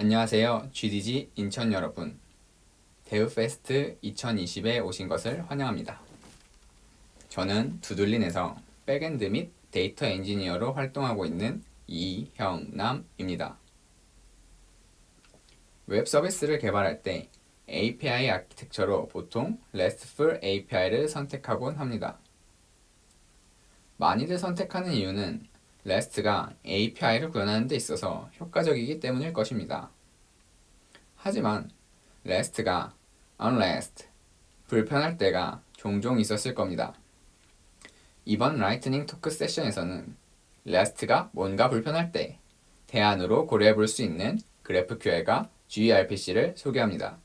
안녕하세요. GDG 인천 여러분. 데우페스트 2020에 오신 것을 환영합니다. 저는 두들린에서 백엔드 및 데이터 엔지니어로 활동하고 있는 이형남입니다. 웹 서비스를 개발할 때 API 아키텍처로 보통 RESTful API를 선택하곤 합니다. 많이들 선택하는 이유는 REST가 API를 구현하는 데 있어서 효과적이기 때문일 것입니다. 하지만 REST가 unrest, 불편할 때가 종종 있었을 겁니다. 이번 라이트닝 토크 세션에서는 REST가 뭔가 불편할 때 대안으로 고려해 볼 수 있는 GraphQL과 gRPC를 소개합니다.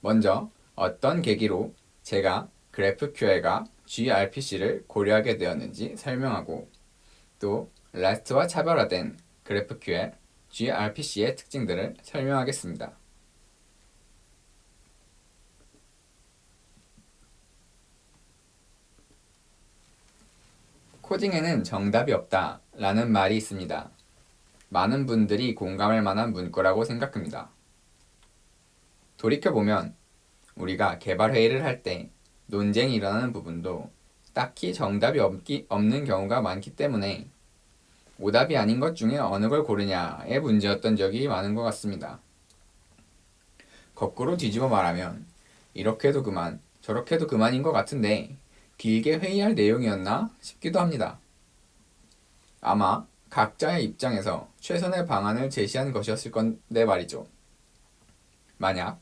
먼저 어떤 계기로 제가 GraphQL과 gRPC를 고려하게 되었는지 설명하고 또 REST와 차별화된 GraphQL, gRPC의 특징들을 설명하겠습니다. 코딩에는 정답이 없다 라는 말이 있습니다. 많은 분들이 공감할 만한 문구라고 생각합니다. 돌이켜보면 우리가 개발 회의를 할 때 논쟁이 일어나는 부분도 딱히 정답이 없는 경우가 많기 때문에 오답이 아닌 것 중에 어느 걸 고르냐의 문제였던 적이 많은 것 같습니다. 거꾸로 뒤집어 말하면 이렇게 해도 그만, 저렇게 해도 그만인 것 같은데 길게 회의할 내용이었나 싶기도 합니다. 아마 각자의 입장에서 최선의 방안을 제시한 것이었을 건데 말이죠. 만약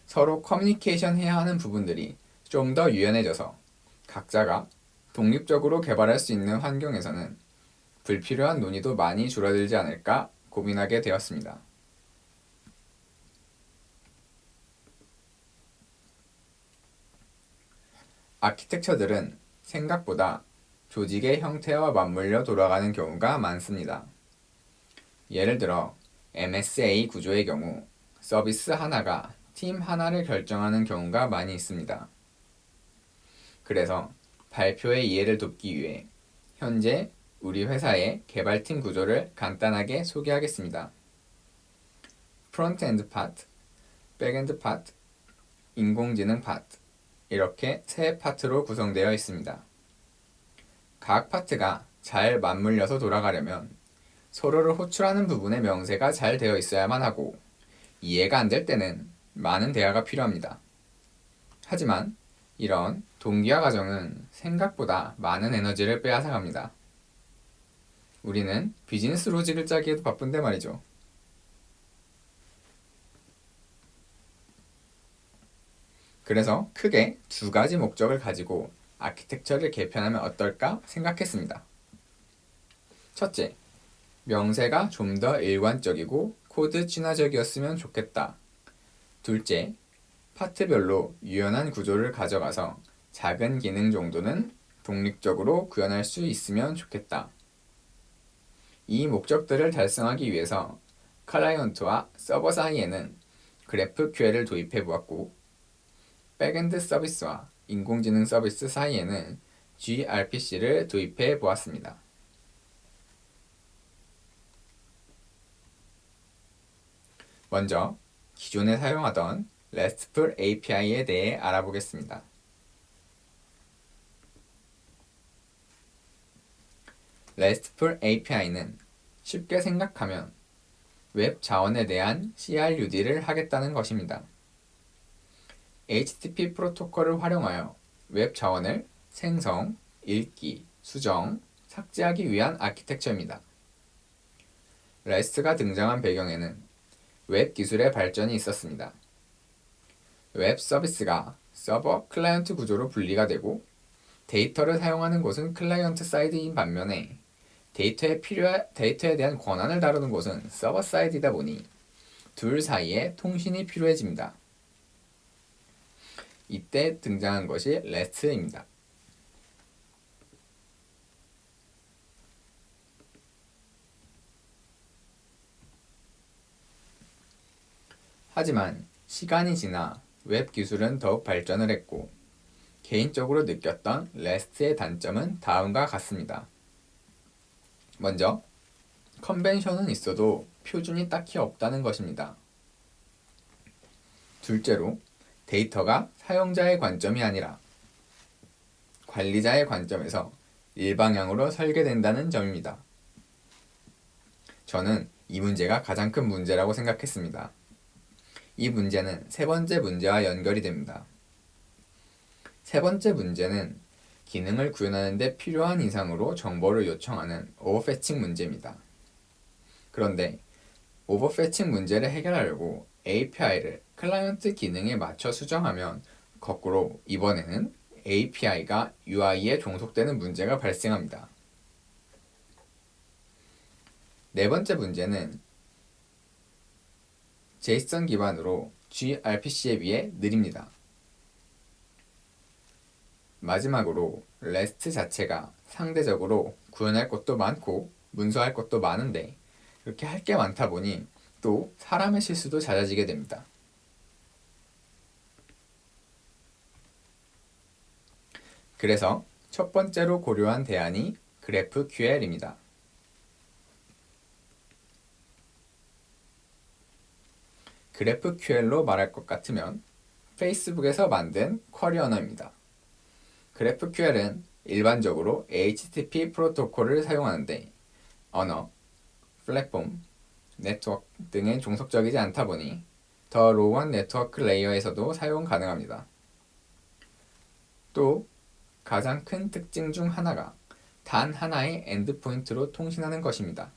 서로 커뮤니케이션 해야 하는 부분들이 좀 더 유연해져서 각자가 독립적으로 개발할 수 있는 환경에서는 불필요한 논의도 많이 줄어들지 않을까 고민하게 되었습니다. 아키텍처들은 생각보다 조직의 형태와 맞물려 돌아가는 경우가 많습니다. 예를 들어 MSA 구조의 경우 서비스 하나가 팀 하나를 결정하는 경우가 많이 있습니다. 그래서 발표의 이해를 돕기 위해 현재 우리 회사의 개발팀 구조를 간단하게 소개하겠습니다. 프론트엔드 파트, 백엔드 파트, 인공지능 파트 이렇게 세 파트로 구성되어 있습니다. 각 파트가 잘 맞물려서 돌아가려면 서로를 호출하는 부분의 명세가 잘 되어 있어야만 하고 이해가 안 될 때는 많은 대화가 필요합니다. 하지만 이런 동기화 과정은 생각보다 많은 에너지를 빼앗아갑니다. 우리는 비즈니스 로직을 짜기에도 바쁜데 말이죠. 그래서 크게 두 가지 목적을 가지고 아키텍처를 개편하면 어떨까 생각했습니다. 첫째, 명세가 좀 더 일관적이고 코드 친화적이었으면 좋겠다. 둘째, 파트별로 유연한 구조를 가져가서 작은 기능 정도는 독립적으로 구현할 수 있으면 좋겠다. 이 목적들을 달성하기 위해서 클라이언트와 서버 사이에는 GraphQL을 도입해 보았고 백엔드 서비스와 인공지능 서비스 사이에는 gRPC를 도입해 보았습니다. 먼저 기존에 사용하던 RESTful API에 대해 알아보겠습니다. RESTful API는 쉽게 생각하면 웹 자원에 대한 CRUD를 하겠다는 것입니다. HTTP 프로토콜을 활용하여 웹 자원을 생성, 읽기, 수정, 삭제하기 위한 아키텍처입니다. REST가 등장한 배경에는 웹 기술의 발전이 있었습니다. 웹 서비스가 서버 클라이언트 구조로 분리가 되고 데이터를 사용하는 곳은 클라이언트 사이드인 반면에 데이터에 대한 권한을 다루는 곳은 서버 사이드이다 보니 둘 사이에 통신이 필요해집니다. 이때 등장한 것이 REST입니다. 하지만 시간이 지나 웹 기술은 더욱 발전을 했고 개인적으로 느꼈던 REST의 단점은 다음과 같습니다. 먼저 컨벤션은 있어도 표준이 딱히 없다는 것입니다. 둘째로, 데이터가 사용자의 관점이 아니라 관리자의 관점에서 일방향으로 설계된다는 점입니다. 저는 이 문제가 가장 큰 문제라고 생각했습니다. 이 문제는 세 번째 문제와 연결이 됩니다. 세 번째 문제는 기능을 구현하는 데 필요한 이상으로 정보를 요청하는 오버패칭 문제입니다. 그런데 오버패칭 문제를 해결하려고 API를 클라이언트 기능에 맞춰 수정하면 거꾸로 이번에는 API가 UI에 종속되는 문제가 발생합니다. 네 번째 문제는 JSON 기반으로 gRPC에 비해 느립니다. 마지막으로 REST 자체가 상대적으로 구현할 것도 많고 문서할 것도 많은데 이렇게 할 게 많다 보니 또 사람의 실수도 잦아지게 됩니다. 그래서 첫 번째로 고려한 대안이 GraphQL입니다. GraphQL로 말할 것 같으면 페이스북에서 만든 쿼리 언어입니다. GraphQL은 일반적으로 HTTP 프로토콜을 사용하는데 언어, 플랫폼, 네트워크 등에 종속적이지 않다 보니 더 로우한 네트워크 레이어에서도 사용 가능합니다. 또 가장 큰 특징 중 하나가 단 하나의 엔드포인트로 통신하는 것입니다.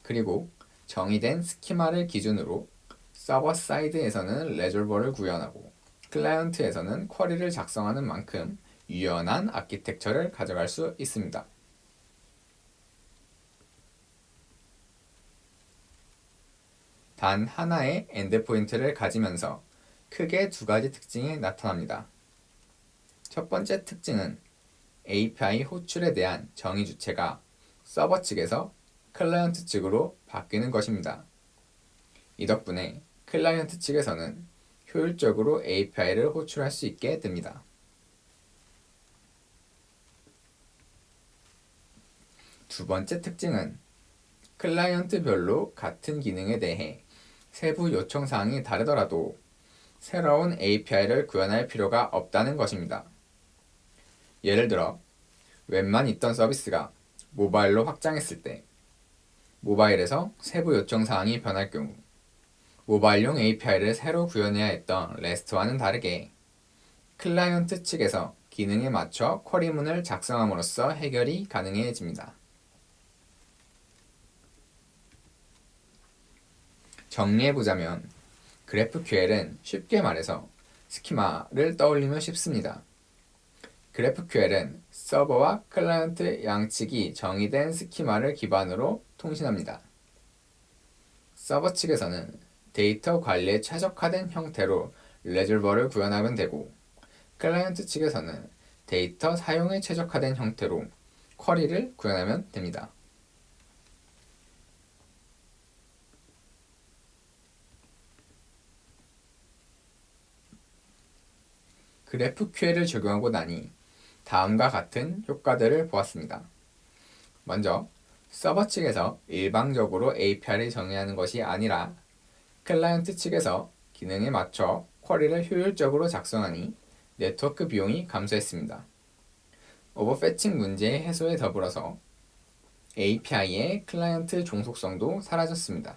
그리고 정의된 스키마를 기준으로 서버 사이드에서는 레졸버를 구현하고 클라이언트에서는 쿼리를 작성하는 만큼 유연한 아키텍처를 가져갈 수 있습니다. 단 하나의 엔드포인트를 가지면서 크게 두 가지 특징이 나타납니다. 첫 번째 특징은 API 호출에 대한 정의 주체가 서버 측에서 클라이언트 측으로 바뀌는 것입니다. 이 덕분에 클라이언트 측에서는 효율적으로 API를 호출할 수 있게 됩니다. 두 번째 특징은 클라이언트별로 같은 기능에 대해 세부 요청 사항이 다르더라도 새로운 API를 구현할 필요가 없다는 것입니다. 예를 들어 웹만 있던 서비스가 모바일로 확장했을 때 모바일에서 세부 요청 사항이 변할 경우 모바일용 API를 새로 구현해야 했던 REST와는 다르게 클라이언트 측에서 기능에 맞춰 쿼리문을 작성함으로써 해결이 가능해집니다. 정리해보자면 GraphQL은 쉽게 말해서 스키마를 떠올리면 쉽습니다. GraphQL은 서버와 클라이언트 양측이 정의된 스키마를 기반으로 통신합니다. 서버 측에서는 데이터 관리에 최적화된 형태로 레졸버를 구현하면 되고 클라이언트 측에서는 데이터 사용에 최적화된 형태로 쿼리를 구현하면 됩니다. GraphQL을 적용하고 나니 다음과 같은 효과들을 보았습니다. 먼저 서버 측에서 일방적으로 API를 정의하는 것이 아니라 클라이언트 측에서 기능에 맞춰 쿼리를 효율적으로 작성하니 네트워크 비용이 감소했습니다. 오버패칭 문제의 해소에 더불어서 API의 클라이언트 종속성도 사라졌습니다.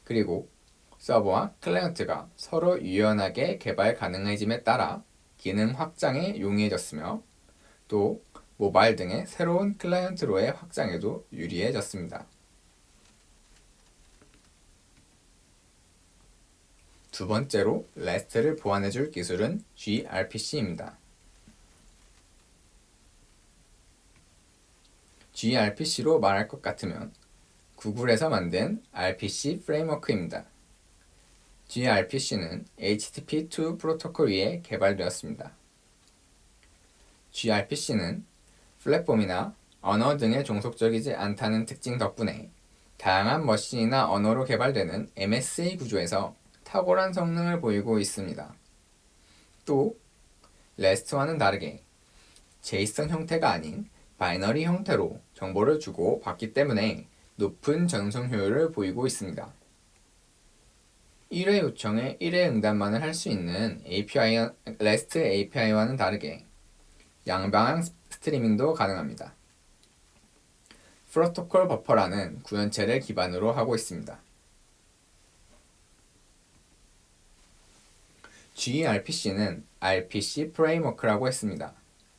그리고 서버와 클라이언트가 서로 유연하게 개발 가능해짐에 따라 기능 확장에 용이해졌으며 또 모바일 등의 새로운 클라이언트로의 확장에도 유리해졌습니다. 두 번째로 REST를 보완해줄 기술은 gRPC입니다. gRPC로 말할 것 같으면 구글에서 만든 RPC 프레임워크입니다. gRPC는 HTTP2 프로토콜 위에 개발되었습니다. gRPC는 플랫폼이나 언어 등에 종속적이지 않다는 특징 덕분에 다양한 머신이나 언어로 개발되는 MSA 구조에서 탁월한 성능을 보이고 있습니다. 또 REST와는 다르게 JSON 형태가 아닌 바이너리 형태로 정보를 주고 받기 때문에 높은 전송 효율을 보이고 있습니다. 1회 요청에 1회 응답만을 할 수 있는 REST API와는 다르게 양방향 스트리밍도 가능합니다. 프로토콜 버퍼라는 구현체를 기반으로 하고 있습니다. gRPC는 RPC 프레임워크라고 했습니다.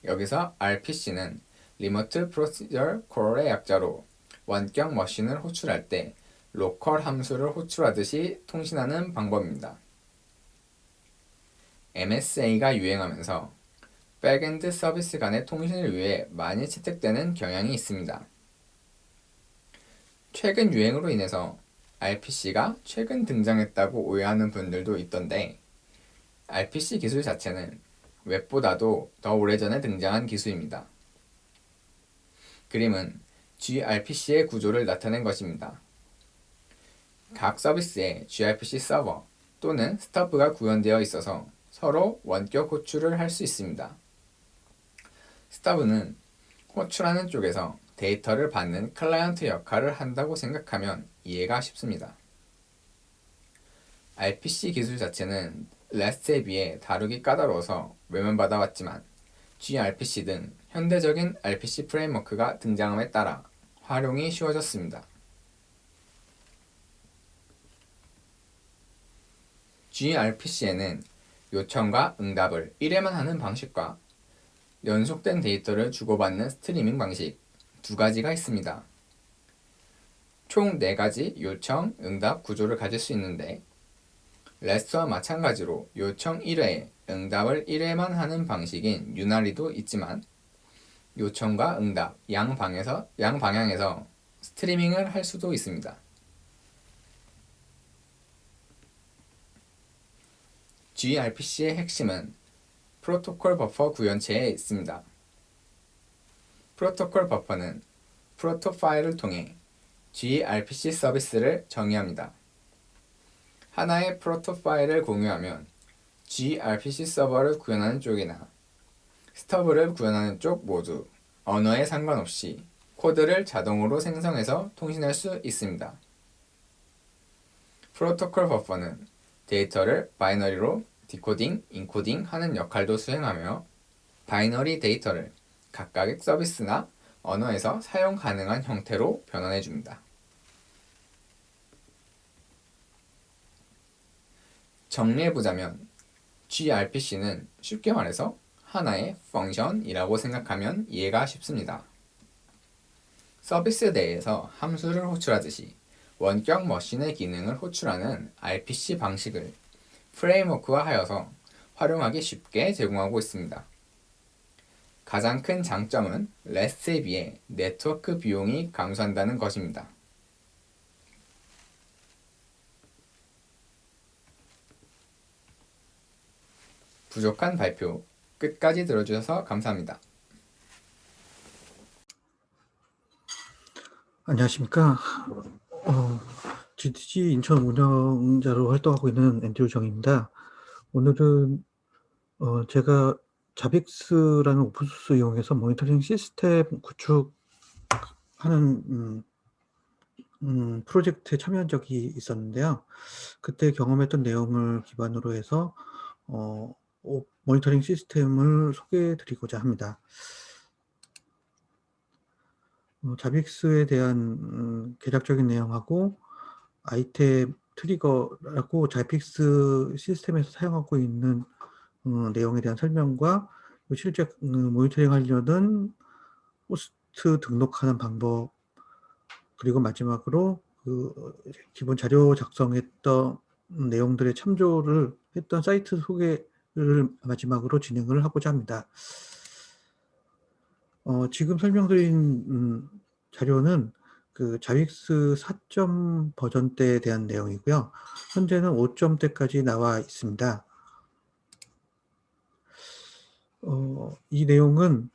여기서 RPC는 Remote Procedure Call의 약자로 원격 머신을 호출할 때 로컬 함수를 호출하듯이 통신하는 방법입니다. MSA가 유행하면서 백엔드 서비스 간의 통신을 위해 많이 채택되는 경향이 있습니다. 최근 유행으로 인해서 RPC가 최근 등장했다고 오해하는 분들도 있던데 RPC 기술 자체는 웹보다도 더 오래전에 등장한 기술입니다. 그림은 gRPC의 구조를 나타낸 것입니다. 각 서비스에 gRPC 서버 또는 스터브가 구현되어 있어서 서로 원격 호출을 할 수 있습니다. 스터브는 호출하는 쪽에서 데이터를 받는 클라이언트 역할을 한다고 생각하면 이해가 쉽습니다. RPC 기술 자체는 REST에 비해 다루기 까다로워서 외면받아왔지만 gRPC 등 현대적인 RPC 프레임워크가 등장함에 따라 활용이 쉬워졌습니다. gRPC에는 요청과 응답을 1회만 하는 방식과 연속된 데이터를 주고받는 스트리밍 방식 두 가지가 있습니다. 총 4가지 요청, 응답 구조를 가질 수 있는데 REST와 마찬가지로 요청 1회에 응답을 1회만 하는 방식인 유나리도 있지만 요청과 응답 양방향에서 스트리밍을 할 수도 있습니다. gRPC의 핵심은 프로토콜 버퍼 구현체에 있습니다. 프로토콜 버퍼는 프로토 파일을 통해 gRPC 서비스를 정의합니다. 하나의 프로토 파일을 공유하면 gRPC 서버를 구현하는 쪽이나 스터브를 구현하는 쪽 모두 언어에 상관없이 코드를 자동으로 생성해서 통신할 수 있습니다. 프로토콜 버퍼는 데이터를 바이너리로 디코딩, 인코딩 하는 역할도 수행하며 바이너리 데이터를 각각의 서비스나 언어에서 사용 가능한 형태로 변환해 줍니다. 정리해보자면 gRPC는 쉽게 말해서 하나의 펑션이라고 생각하면 이해가 쉽습니다. 서비스 내에서 함수를 호출하듯이 원격 머신의 기능을 호출하는 RPC 방식을 프레임워크화하여서 활용하기 쉽게 제공하고 있습니다. 가장 큰 장점은 REST에 비해 네트워크 비용이 감소한다는 것입니다. 부족한 발표 끝까지 들어주셔서 감사합니다. 안녕하십니까. GTG 인천 운영자로 활동하고 있는 앤드류 정입니다. 오늘은 제가 자빅스라는 오픈소스 이용해서 모니터링 시스템 구축하는 프로젝트에 참여한 적이 있었는데요. 그때 경험했던 내용을 기반으로 해서 모니터링 시스템을 소개해 드리고자 합니다. 자빅스에 대한 개략적인 내용하고 아이템 트리거라고 자빅스 시스템에서 사용하고 있는 내용에 대한 설명과 실제 모니터링 하려는 호스트 등록하는 방법, 그리고 마지막으로 기본 자료 작성했던 내용들의 참조를 했던 사이트 소개를 마지막으로 진행을 하고자 합니다. 지금 설명드린 자료는 그 자빅스 4점 버전대에 대한 내용이고요. 현재는 5점대까지 나와 있습니다. 이 내용은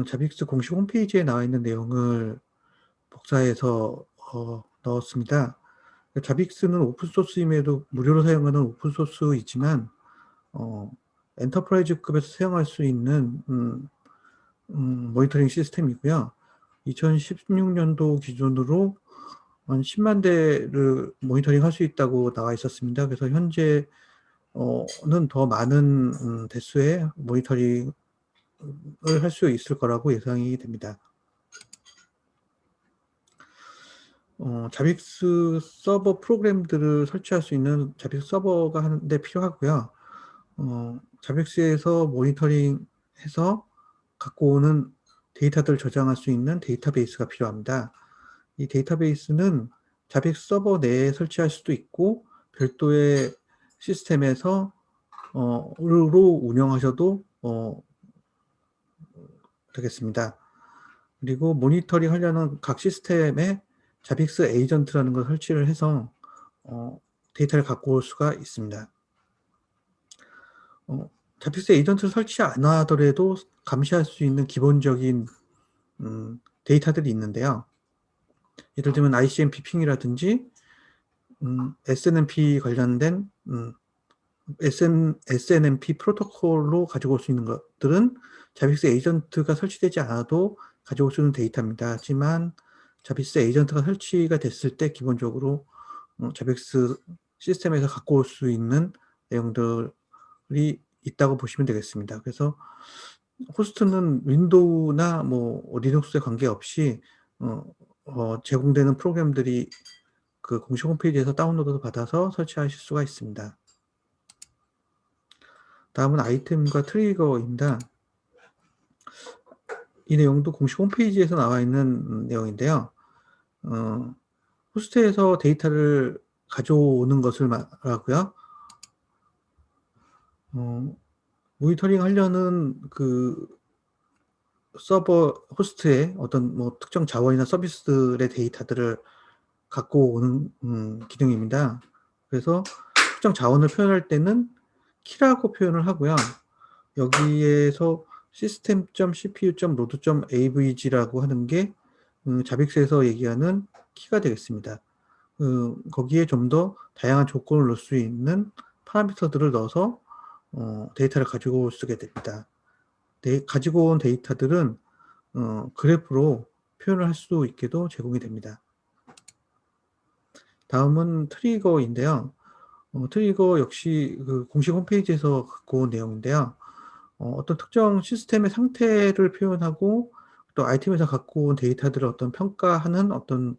자빅스 공식 홈페이지에 나와 있는 내용을 복사해서 넣었습니다. 자빅스는 오픈소스임에도 무료로 사용하는 오픈소스이지만 엔터프라이즈급에서 사용할 수 있는 모니터링 시스템이고요. 2016년도 기준으로 한 10만 대를 모니터링 할 수 있다고 나와 있었습니다. 그래서 현재 는 더 많은 대수의 모니터링을 할 수 있을 거라고 예상이 됩니다. 자빅스 서버 프로그램들을 설치할 수 있는 자빅스 서버가 한 대 필요하고요. 자빅스에서 모니터링해서 갖고 오는 데이터들을 저장할 수 있는 데이터베이스가 필요합니다. 이 데이터베이스는 자빅스 서버 내에 설치할 수도 있고 별도의 시스템에서 로 운영하셔도 되겠습니다. 그리고 모니터링 하려는 각 시스템에 자빅스 에이전트라는 걸 설치를 해서 데이터를 갖고 올 수가 있습니다. 자빅스 에이전트를 설치 안 하더라도 감시할 수 있는 기본적인 데이터들이 있는데요. 예를 들면 ICMP 핑이라든지 SNMP 관련된 SNMP 프로토콜로 가지고 올 수 있는 것들은 자빅스 에이전트가 설치되지 않아도 가지고 올 수 있는 데이터입니다. 하지만 자빅스 에이전트가 설치가 됐을 때 기본적으로 자빅스 시스템에서 갖고 올 수 있는 내용들이 있다고 보시면 되겠습니다. 그래서 호스트는 윈도우나 뭐 리눅스에 관계없이 제공되는 프로그램들이 그 공식 홈페이지에서 다운로드 받아서 설치하실 수가 있습니다. 다음은 아이템과 트리거입니다. 이 내용도 공식 홈페이지에서 나와 있는 내용인데요. 호스트에서 데이터를 가져오는 것을 말하고요. 모니터링 하려는 그 서버 호스트의 어떤 뭐 특정 자원이나 서비스들의 데이터들을 갖고 오는 기능입니다. 그래서 특정 자원을 표현할 때는 키라고 표현을 하고요. 여기에서 system.cpu.load.avg라고 하는 게 자빅스에서 얘기하는 키가 되겠습니다. 거기에 좀 더 다양한 조건을 넣을 수 있는 파라미터들을 넣어서 데이터를 가지고 쓰게 됩니다. 가지고 온 데이터들은 그래프로 표현을 할 수 있게도 제공이 됩니다. 다음은 트리거인데요. 트리거 역시 그 공식 홈페이지에서 갖고 온 내용인데요. 어떤 특정 시스템의 상태를 표현하고 또 아이템에서 갖고 온 데이터들을 어떤 평가하는 어떤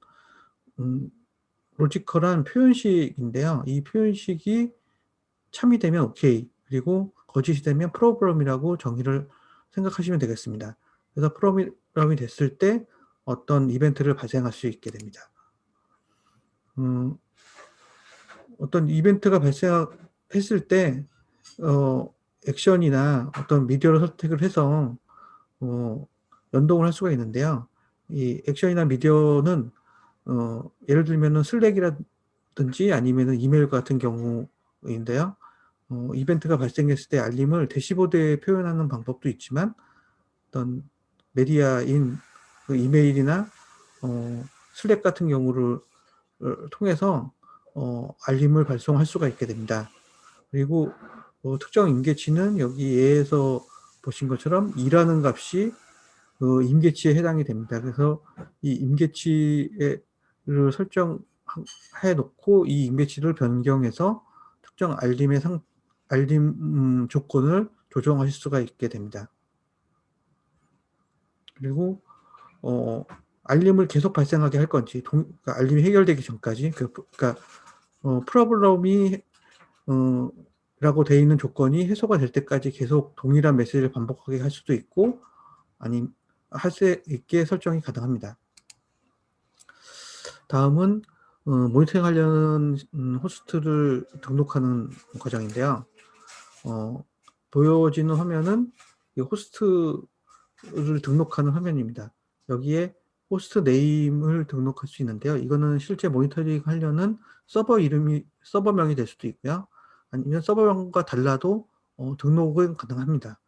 로지컬한 표현식인데요. 이 표현식이 참이 되면 오케이, 그리고 거짓이 되면 프로그램이라고 정의를 생각하시면 되겠습니다. 그래서 프로그램이 됐을 때 어떤 이벤트를 발생할 수 있게 됩니다. 어떤 이벤트가 발생했을 때 액션이나 어떤 미디어를 선택을 해서 연동을 할 수가 있는데요. 이 액션이나 미디어는 예를 들면은 슬랙이라든지 아니면은 이메일 같은 경우인데요. 이벤트가 발생했을 때 알림을 대시보드에 표현하는 방법도 있지만 어떤 메디아인 그 이메일이나 슬랙 같은 경우를 통해서 알림을 발송할 수가 있게 됩니다. 그리고 특정 임계치는 여기 예에서 보신 것처럼 2라는 값이 임계치에 해당이 됩니다. 그래서 이 임계치를 설정해 놓고 이 임계치를 변경해서 특정 알림 조건을 조정하실 수가 있게 됩니다. 그리고 알림을 계속 발생하게 할 건지, 그러니까 알림이 해결되기 전까지, 그러니까 프로블럼이 라고 되어 있는 조건이 해소가 될 때까지 계속 동일한 메시지를 반복하게 할 수도 있고, 아니면 할 수 있게 설정이 가능합니다. 다음은 모니터링 하려는 호스트를 등록하는 과정인데요. 보여지는 화면은 이 호스트를 등록하는 화면입니다. 여기에 호스트 네임을 등록할 수 있는데요. 이거는 실제 모니터링 하려는 서버명이 될 수도 있고요. 아니면 서버명과 달라도 등록은 가능합니다.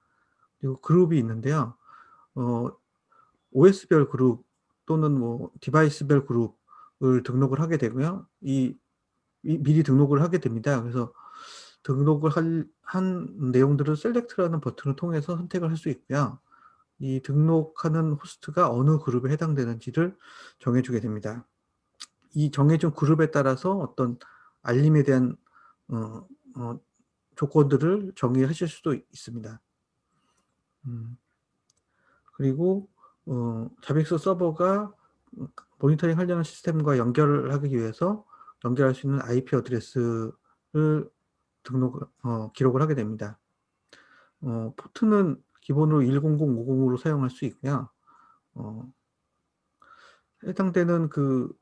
그리고 그룹이 있는데요. OS별 그룹 또는 뭐 디바이스별 그룹을 등록을 하게 되고요. 미리 등록을 하게 됩니다. 그래서 등록을 한 내용들을 셀렉트라는 버튼을 통해서 선택을 할 수 있고요. 이 등록하는 호스트가 어느 그룹에 해당되는지를 정해주게 됩니다. 이 정해진 그룹에 따라서 어떤 알림에 대한 조건들을 정의하실 수도 있습니다. 그리고 자빅스 서버가 모니터링 하려는 시스템과 연결을 하기 위해서 연결할 수 있는 IP 어드레스를 기록을 하게 됩니다. 포트는 기본으로 10050으로 사용할 수 있고요. 해당되는 그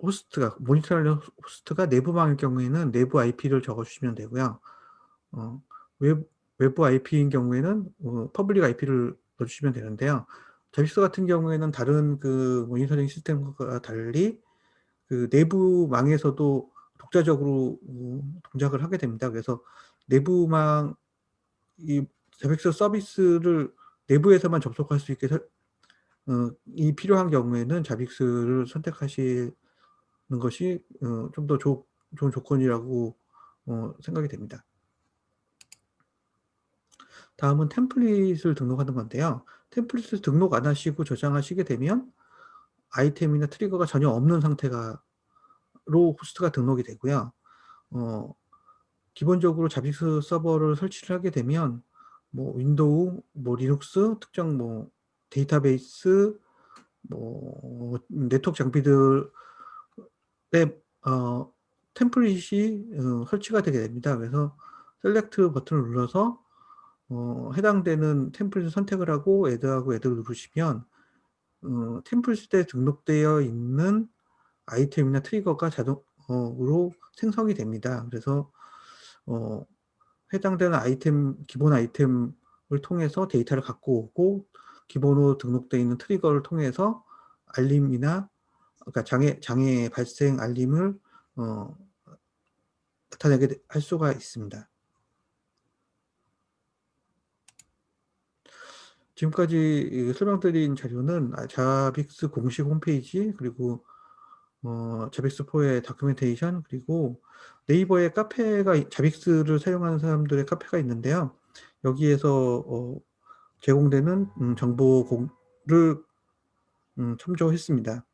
호스트가 모니터링 호스트가 내부망일 경우에는 내부 IP를 적어주시면 되고요. 외부 IP인 경우에는 퍼블릭 IP를 넣어주시면 되는데요. 자비스 같은 경우에는 다른 그 모니터링 시스템과 달리 그 내부망에서도 독자적으로 동작을 하게 됩니다. 그래서 내부망 이 자비스 서비스를 내부에서만 접속할 수 있게 이 필요한 경우에는 자빅스를 선택하시는 것이 좀 더 좋은 조건이라고 생각이 됩니다. 다음은 템플릿을 등록하는 건데요. 템플릿을 등록 안 하시고 저장하시게 되면 아이템이나 트리거가 전혀 없는 상태로 호스트가 등록이 되고요. 기본적으로 자빅스 서버를 설치를 하게 되면 뭐 윈도우, 뭐 리눅스, 특정 뭐 데이터베이스, 뭐 네트워크 장비들의 템플릿이 설치가 되게 됩니다. 그래서 셀렉트 버튼을 눌러서 해당되는 템플릿을 선택을 하고 애드를 누르시면 템플릿에 등록되어 있는 아이템이나 트리거가 자동으로 생성이 됩니다. 그래서 해당되는 기본 아이템을 통해서 데이터를 갖고 오고 기본으로 등록되어 있는 트리거를 통해서 알림이나 그러니까 장애 발생 알림을 나타내게 할 수가 있습니다. 지금까지 설명드린 자료는 자빅스 공식 홈페이지 그리고 자빅스4의 다큐멘테이션 그리고 네이버에 카페가 자빅스를 사용하는 사람들의 카페가 있는데요. 여기에서 제공되는 정보를 첨부했습니다.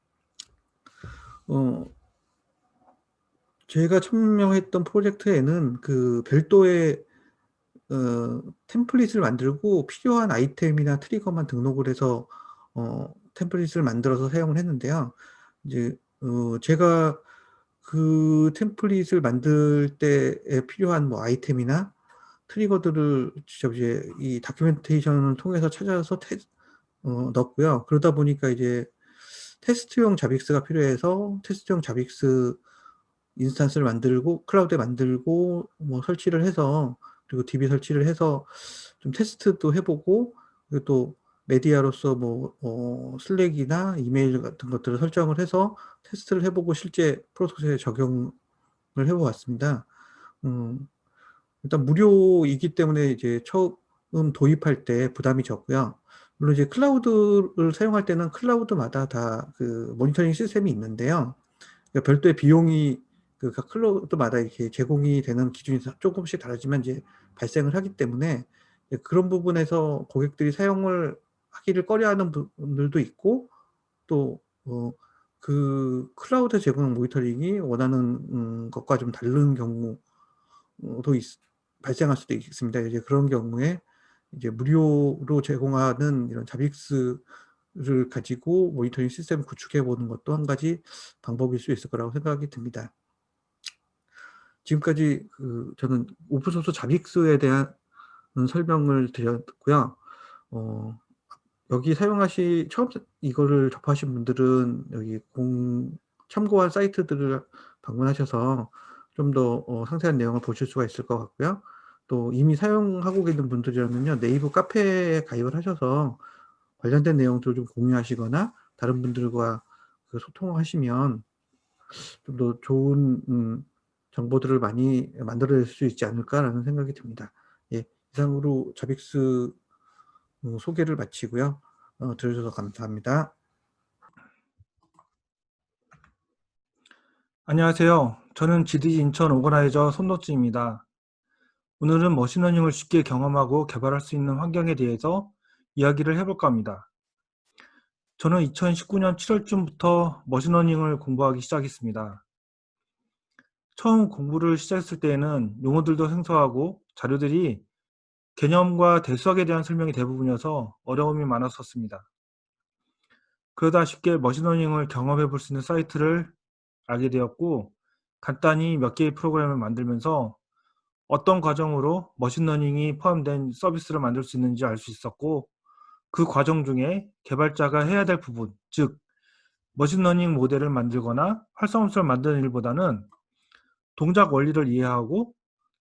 제가 참여했던 프로젝트에는 그 별도의 템플릿을 만들고 필요한 아이템이나 트리거만 등록을 해서 템플릿을 만들어서 사용을 했는데요. 이제 제가 그 템플릿을 만들 때에 필요한 뭐 아이템이나 트리거들을 직접 이제 이 다큐멘테이션을 통해서 찾아서 넣었고요. 그러다 보니까 이제 테스트용 자빅스가 필요해서 테스트용 자빅스 인스턴스를 만들고 클라우드에 만들고 뭐 설치를 해서 그리고 DB 설치를 해서 좀 테스트도 해보고 그리고 또 메디아로서 뭐 슬랙이나 이메일 같은 것들을 설정을 해서 테스트를 해보고 실제 프로토스에 적용을 해보았습니다. 일단 무료이기 때문에 이제 처음 도입할 때 부담이 적고요. 물론 이제 클라우드를 사용할 때는 클라우드마다 다 그 모니터링 시스템이 있는데요. 그러니까 별도의 비용이 각 클라우드마다 이렇게 제공이 되는 기준이 조금씩 다르지만 이제 발생을 하기 때문에 그런 부분에서 고객들이 사용을 하기를 꺼려하는 분들도 있고 또 그 클라우드 제공 모니터링이 원하는 것과 좀 다른 경우도 발생할 수도 있습니다. 이제 그런 경우에 이제 무료로 제공하는 이런 자빅스를 가지고 모니터링 시스템을 구축해 보는 것도 한 가지 방법일 수 있을 거라고 생각이 듭니다. 지금까지 저는 오픈소스 자빅스에 대한 설명을 드렸고요. 여기 처음 이거를 접하신 분들은 여기 참고한 사이트들을 방문하셔서 좀 더 상세한 내용을 보실 수가 있을 것 같고요. 또 이미 사용하고 계신 분들이라면요, 네이버 카페에 가입을 하셔서 관련된 내용들을 좀 공유하시거나 다른 분들과 소통을 하시면 좀 더 좋은 정보들을 많이 만들어낼 수 있지 않을까라는 생각이 듭니다. 예, 이상으로 자빅스 소개를 마치고요. 들어주셔서 감사합니다. 안녕하세요. 저는 GDG 인천 오거나이저 손노츠입니다. 오늘은 머신러닝을 쉽게 경험하고 개발할 수 있는 환경에 대해서 이야기를 해볼까 합니다. 저는 2019년 7월쯤부터 머신러닝을 공부하기 시작했습니다. 처음 공부를 시작했을 때에는 용어들도 생소하고 자료들이 개념과 대수학에 대한 설명이 대부분이어서 어려움이 많았었습니다. 그러다 쉽게 머신러닝을 경험해 볼 수 있는 사이트를 알게 되었고, 간단히 몇 개의 프로그램을 만들면서 어떤 과정으로 머신러닝이 포함된 서비스를 만들 수 있는지 알 수 있었고, 그 과정 중에 개발자가 해야 될 부분, 즉 머신러닝 모델을 만들거나 활성함수를 만드는 일보다는 동작 원리를 이해하고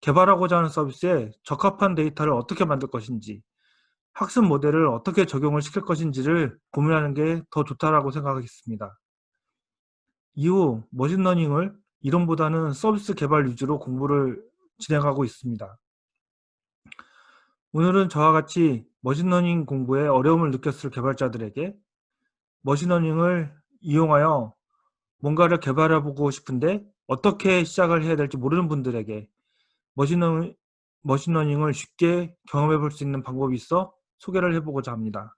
개발하고자 하는 서비스에 적합한 데이터를 어떻게 만들 것인지, 학습 모델을 어떻게 적용을 시킬 것인지를 고민하는 게 더 좋다라고 생각했습니다. 이후 머신러닝을 이론보다는 서비스 개발 위주로 공부를 진행하고 있습니다. 오늘은 저와 같이 머신러닝 공부에 어려움을 느꼈을 개발자들에게 머신러닝을 이용하여 뭔가를 개발해보고 싶은데 어떻게 시작을 해야 될지 모르는 분들에게 머신러닝을 쉽게 경험해 볼 수 있는 방법이 있어 소개를 해보고자 합니다.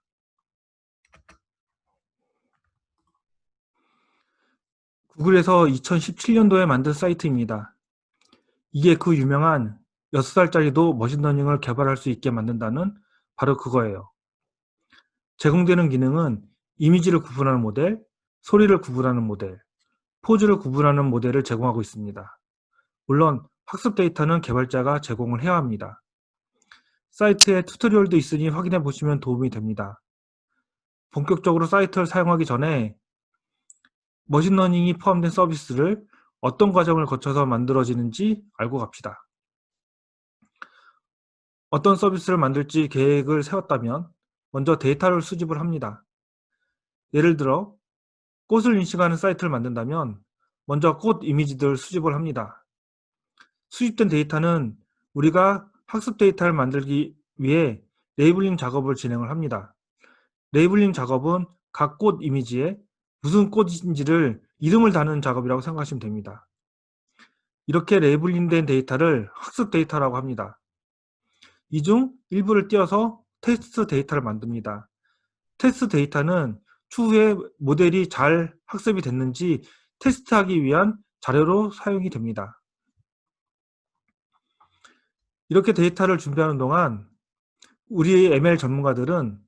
구글에서 2017년도에 만든 사이트입니다. 이게 그 유명한 6살짜리도 머신러닝을 개발할 수 있게 만든다는 바로 그거예요. 제공되는 기능은 이미지를 구분하는 모델, 소리를 구분하는 모델, 포즈를 구분하는 모델을 제공하고 있습니다. 물론 학습 데이터는 개발자가 제공을 해야 합니다. 사이트에 튜토리얼도 있으니 확인해 보시면 도움이 됩니다. 본격적으로 사이트를 사용하기 전에 머신러닝이 포함된 서비스를 어떤 과정을 거쳐서 만들어지는지 알고 갑시다. 어떤 서비스를 만들지 계획을 세웠다면 먼저 데이터를 수집을 합니다. 예를 들어 꽃을 인식하는 사이트를 만든다면 먼저 꽃 이미지들을 수집을 합니다. 수집된 데이터는 우리가 학습 데이터를 만들기 위해 레이블링 작업을 진행을 합니다. 레이블링 작업은 각 꽃 이미지에 무슨 꽃인지를 이름을 다는 작업이라고 생각하시면 됩니다. 이렇게 레이블링된 데이터를 학습 데이터라고 합니다. 이 중 일부를 띄어서 테스트 데이터를 만듭니다. 테스트 데이터는 추후에 모델이 잘 학습이 됐는지 테스트하기 위한 자료로 사용이 됩니다. 이렇게 데이터를 준비하는 동안 우리 ML 전문가들은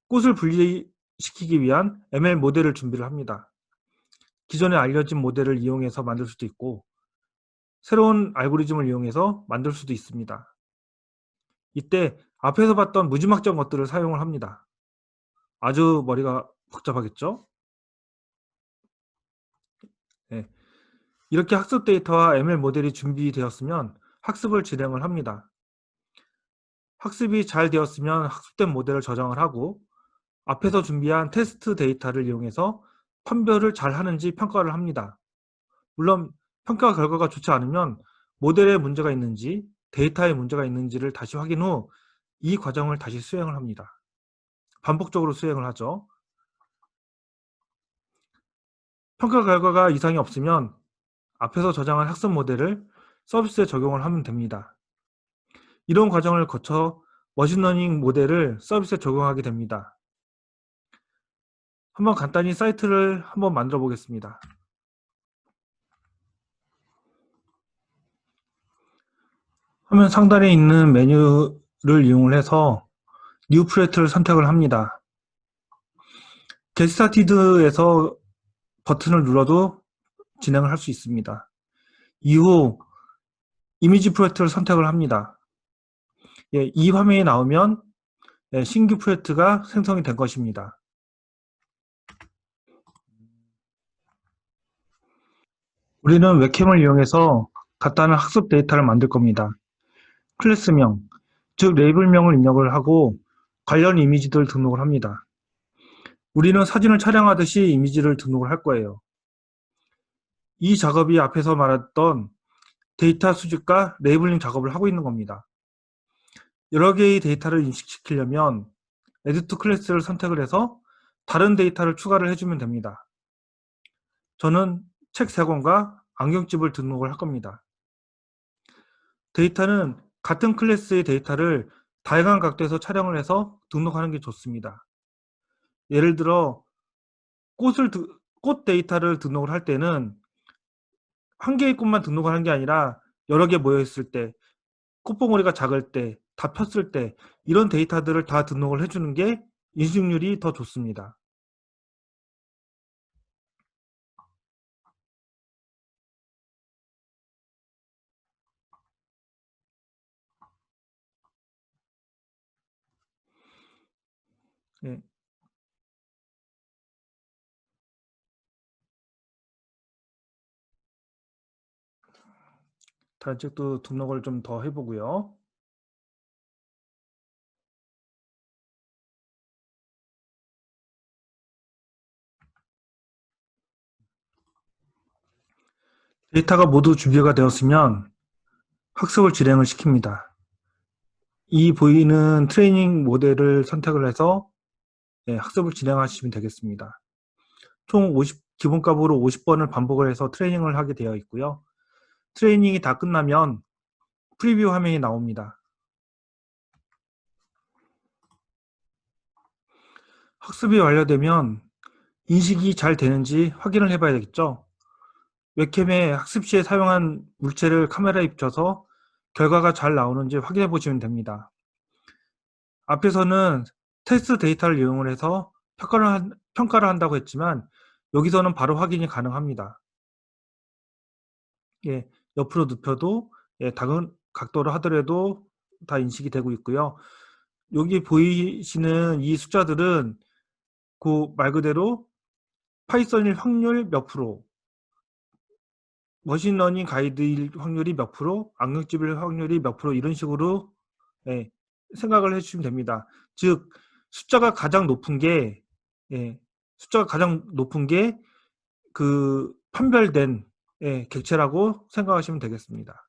꽃을 분리시키기 위한 ML 모델을 준비를 합니다. 기존에 알려진 모델을 이용해서 만들 수도 있고 새로운 알고리즘을 이용해서 만들 수도 있습니다. 이때 앞에서 봤던 무지막지한 것들을 사용을 합니다. 아주 머리가 복잡하겠죠? 네. 이렇게 학습 데이터와 ML 모델이 준비되었으면 학습을 진행을 합니다. 학습이 잘 되었으면 학습된 모델을 저장을 하고 앞에서 준비한 테스트 데이터를 이용해서 판별을 잘 하는지 평가를 합니다. 물론 평가 결과가 좋지 않으면 모델에 문제가 있는지 데이터에 문제가 있는지를 다시 확인 후 이 과정을 다시 수행을 합니다. 반복적으로 수행을 하죠. 평가 결과가 이상이 없으면 앞에서 저장한 학습 모델을 서비스에 적용을 하면 됩니다. 이런 과정을 거쳐 머신러닝 모델을 서비스에 적용하게 됩니다. 한번 간단히 사이트를 한번 만들어 보겠습니다. 화면 상단에 있는 메뉴를 이용을 해서 뉴 프로젝트를 선택을 합니다. Get Started에서 버튼을 눌러도 진행을 할 수 있습니다. 이후 이미지 프로젝트를 선택을 합니다. 이 화면이 나오면 신규 프로젝트가 생성이 된 것입니다. 우리는 웹캠을 이용해서 간단한 학습 데이터를 만들 겁니다. 클래스명, 즉 레이블명을 입력을 하고 관련 이미지들을 등록을 합니다. 우리는 사진을 촬영하듯이 이미지를 등록을 할 거예요. 이 작업이 앞에서 말했던 데이터 수집과 레이블링 작업을 하고 있는 겁니다. 여러 개의 데이터를 인식시키려면 에디트 클래스를 선택을 해서 다른 데이터를 추가를 해주면 됩니다. 저는 책 3권과 안경집을 등록을 할 겁니다. 데이터는 같은 클래스의 데이터를 다양한 각도에서 촬영을 해서 등록하는 게 좋습니다. 예를 들어 꽃 데이터를 등록을 할 때는 한 개의 꽃만 등록을 하는 게 아니라 여러 개 모여 있을 때, 꽃봉오리가 작을 때, 다 폈을 때 이런 데이터들을 다 등록을 해주는 게 인식률이 더 좋습니다. 예. 다른 책도 등록을 좀 더 해보고요. 데이터가 모두 준비가 되었으면 학습을 진행을 시킵니다. 이 보이는 트레이닝 모델을 선택을 해서 학습을 진행하시면 되겠습니다. 총 기본값으로 50번을 반복을 해서 트레이닝을 하게 되어 있고요. 트레이닝이 다 끝나면 프리뷰 화면이 나옵니다. 학습이 완료되면 인식이 잘 되는지 확인을 해봐야 되겠죠. 웹캠에 학습 시에 사용한 물체를 카메라에 비춰서 결과가 잘 나오는지 확인해 보시면 됩니다. 앞에서는 테스트 데이터를 이용을 해서 평가를 한다고 했지만 여기서는 바로 확인이 가능합니다. 예, 옆으로 눕혀도 다른 각도로 하더라도 다 인식이 되고 있고요. 여기 보이시는 이 숫자들은 그 말 그대로 파이썬일 확률 몇 프로, 머신러닝 가이드일 확률이 몇 프로, 악력집일 확률이 몇 프로 이런 식으로 생각을 해주시면 됩니다. 즉 숫자가 가장 높은 게 그 판별된 객체라고 생각하시면 되겠습니다.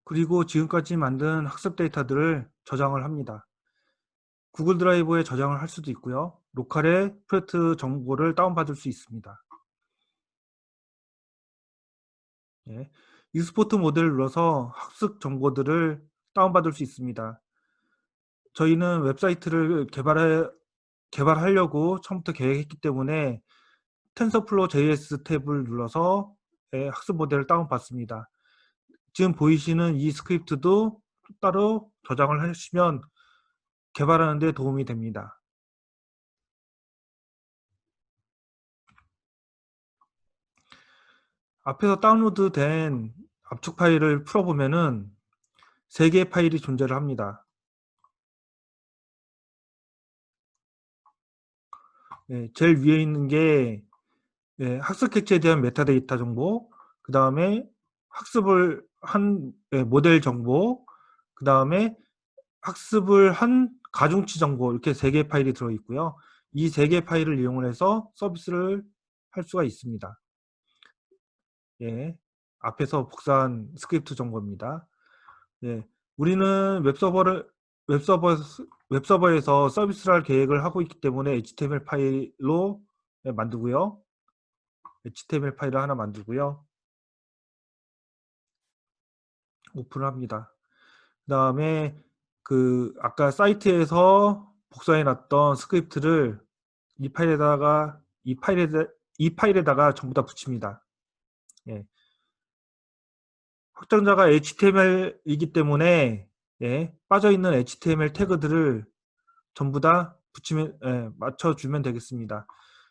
그리고 지금까지 만든 학습 데이터들을 저장을 합니다. 구글 드라이브에 저장을 할 수도 있고요. 로컬에 프로젝트 정보를 다운받을 수 있습니다. 익스포트 모델을 눌러서 학습 정보들을 다운받을 수 있습니다. 저희는 웹사이트를 개발하려고 처음부터 계획했기 때문에 텐서플로우 JS 탭을 눌러서 학습 모델을 다운받습니다. 지금 보이시는 이 스크립트도 따로 저장을 하시면 개발하는 데 도움이 됩니다. 앞에서 다운로드된 압축 파일을 풀어보면은 3개의 파일이 존재를 합니다. 제일 위에 있는 게 학습 객체에 대한 메타데이터 정보, 그 다음에 학습을 한 모델 정보, 그 다음에 학습을 한 가중치 정보 이렇게 3개의 파일이 들어있고요. 이 3개의 파일을 이용을 해서 서비스를 할 수가 있습니다. 앞에서 복사한 스크립트 정보입니다. 우리는 웹서버에서 서비스를 할 계획을 하고 있기 때문에 HTML 파일로 만들고요. HTML 파일을 하나 만들고요. 오픈을 합니다. 그 다음에 아까 사이트에서 복사해 놨던 스크립트를 이 파일에다가 전부 다 붙입니다. 확장자가 HTML이기 때문에 빠져있는 HTML 태그들을 전부 다 맞춰주면 되겠습니다.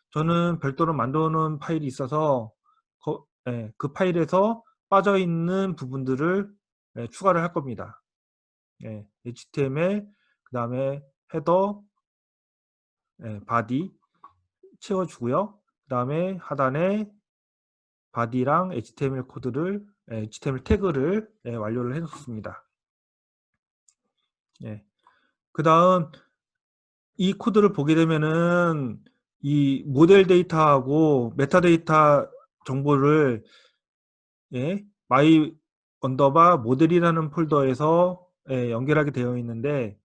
저는 별도로 만들어 놓은 파일이 있어서 그 파일에서 빠져있는 부분들을 추가를 할 겁니다. HTML, 그 다음에 헤더, 바디 채워주고요. 그 다음에 하단에 바디랑 HTML 코드를 HTML 태그를 완료를 해놓습니다. 그 다음 이 코드를 보게 되면은 이 모델 데이터하고 메타데이터 정보를 my 언더바 모델이라는 폴더에서 연결하게 되어 있는데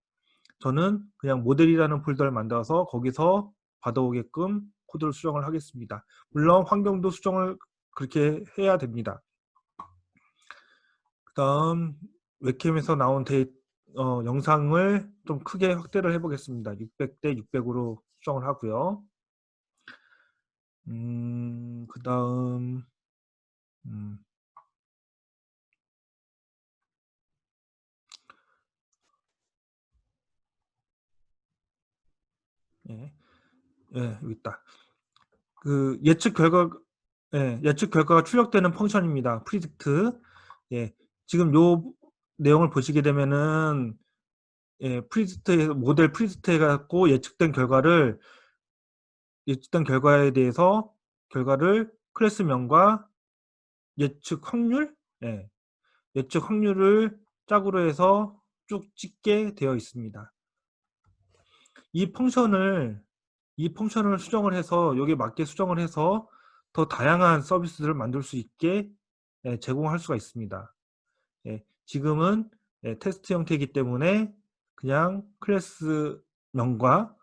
저는 그냥 모델이라는 폴더를 만들어서 거기서 받아오게끔 코드를 수정을 하겠습니다. 물론 환경도 수정을 그렇게 해야 됩니다. 그다음 웹캠에서 나온 영상을 좀 크게 확대를 해보겠습니다. 600대 600으로 수정을 하고요. 그다음 예, 여기 있다. 그 예측 결과가 출력되는 펑션입니다. predict. 지금 요 내용을 보시게 되면은 predict 모델 predict 해갖고 예측된 결과에 대해서 결과를 클래스명과 예측 확률, 예측 확률을 짝으로 해서 쭉 찍게 되어 있습니다. 이 펑션을 수정을 해서 여기에 맞게 수정을 해서 더 다양한 서비스들을 만들 수 있게 제공할 수가 있습니다. 지금은 테스트 형태이기 때문에 그냥 클래스명과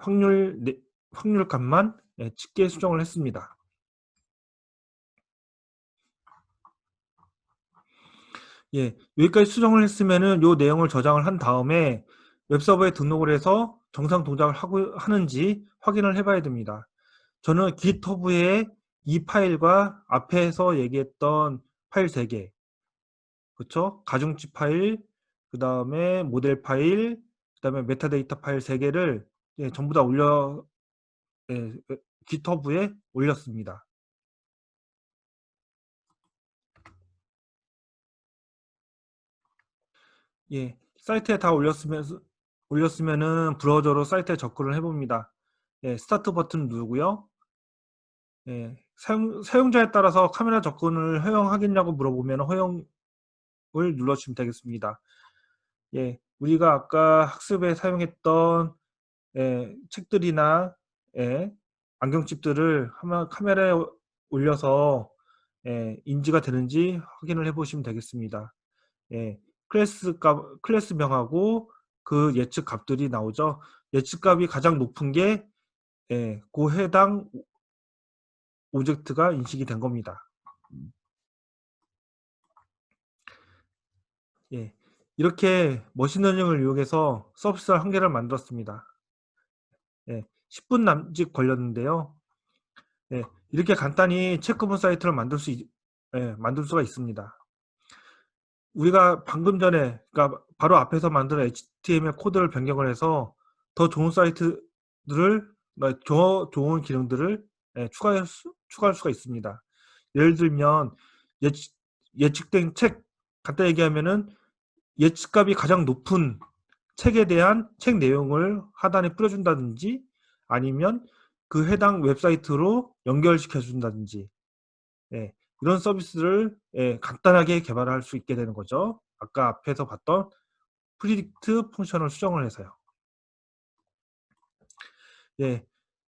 확률 값만 찍게 수정을 했습니다. 여기까지 수정을 했으면은 이 내용을 저장을 한 다음에 웹서버에 등록을 해서 정상 동작을 하는지 확인을 해봐야 됩니다. 저는 GitHub에 이 파일과 앞에서 얘기했던 파일 3개, 그렇죠? 가중치 파일, 그 다음에 모델 파일, 그 다음에 메타데이터 파일 3개를 전부 다 GitHub에 올렸습니다. 사이트에 다 올렸으면은 브라우저로 사이트에 접근을 해봅니다. 스타트 버튼 누르고요. 사용자에 따라서 카메라 접근을 허용하겠냐고 물어보면 허용을 눌러주시면 되겠습니다. 우리가 아까 학습에 사용했던 책들이나 안경집들을 한번 카메라에 올려서 인지가 되는지 확인을 해보시면 되겠습니다. 클래스명하고 그 예측 값들이 나오죠. 예측 값이 가장 높은 게 그 해당 오젝트가 인식이 된 겁니다. 이렇게 머신러닝을 이용해서 서비스를 한 개를 만들었습니다. 10분 남짓 걸렸는데요. 이렇게 간단히 체크본 사이트를 만들 수가 있습니다. 우리가 방금 전에, 그러니까 바로 앞에서 만든 HTML 코드를 변경을 해서 더 좋은 사이트들을, 더 좋은 기능들을 추가할 수가 있습니다. 예를 들면 예측된 책, 간단히 얘기하면은 예측값이 가장 높은 책에 대한 책 내용을 하단에 뿌려준다든지 아니면 그 해당 웹사이트로 연결시켜 준다든지 이런 서비스를 간단하게 개발할 수 있게 되는 거죠. 아까 앞에서 봤던 프리딕트 펑션을 수정을 해서요.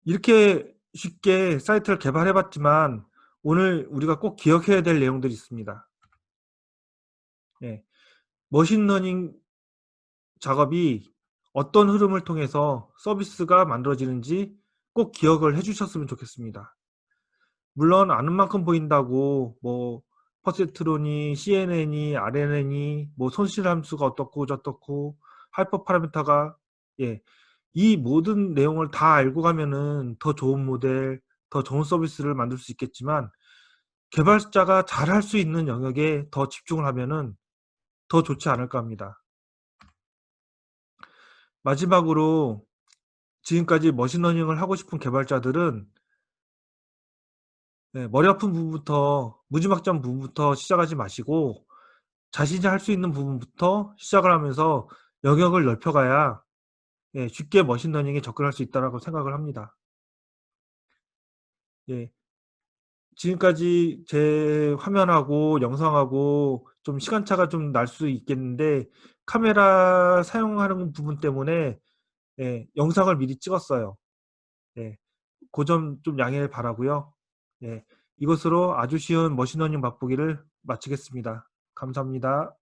이렇게 쉽게 사이트를 개발해 봤지만 오늘 우리가 꼭 기억해야 될 내용들이 있습니다. 머신러닝 작업이 어떤 흐름을 통해서 서비스가 만들어지는지 꼭 기억을 해주셨으면 좋겠습니다. 물론 아는 만큼 보인다고 뭐 퍼세트론이, CNN이, RNN이, 뭐 손실 함수가 어떻고 저떻고 하이퍼 파라미터가 이 모든 내용을 다 알고 가면은 더 좋은 모델, 더 좋은 서비스를 만들 수 있겠지만 개발자가 잘 할 수 있는 영역에 더 집중을 하면은 더 좋지 않을까 합니다. 마지막으로 지금까지 머신러닝을 하고 싶은 개발자들은 머리 아픈 부분부터, 무지막지한 부분부터 시작하지 마시고 자신이 할 수 있는 부분부터 시작을 하면서 영역을 넓혀가야 쉽게 머신러닝에 접근할 수 있다고 생각을 합니다. 지금까지 제 화면하고 영상하고 좀 시간차가 좀 날 수 있겠는데 카메라 사용하는 부분 때문에 영상을 미리 찍었어요. 그 점 좀 양해 바라고요. 이것으로 아주 쉬운 머신러닝 맛보기를 마치겠습니다. 감사합니다.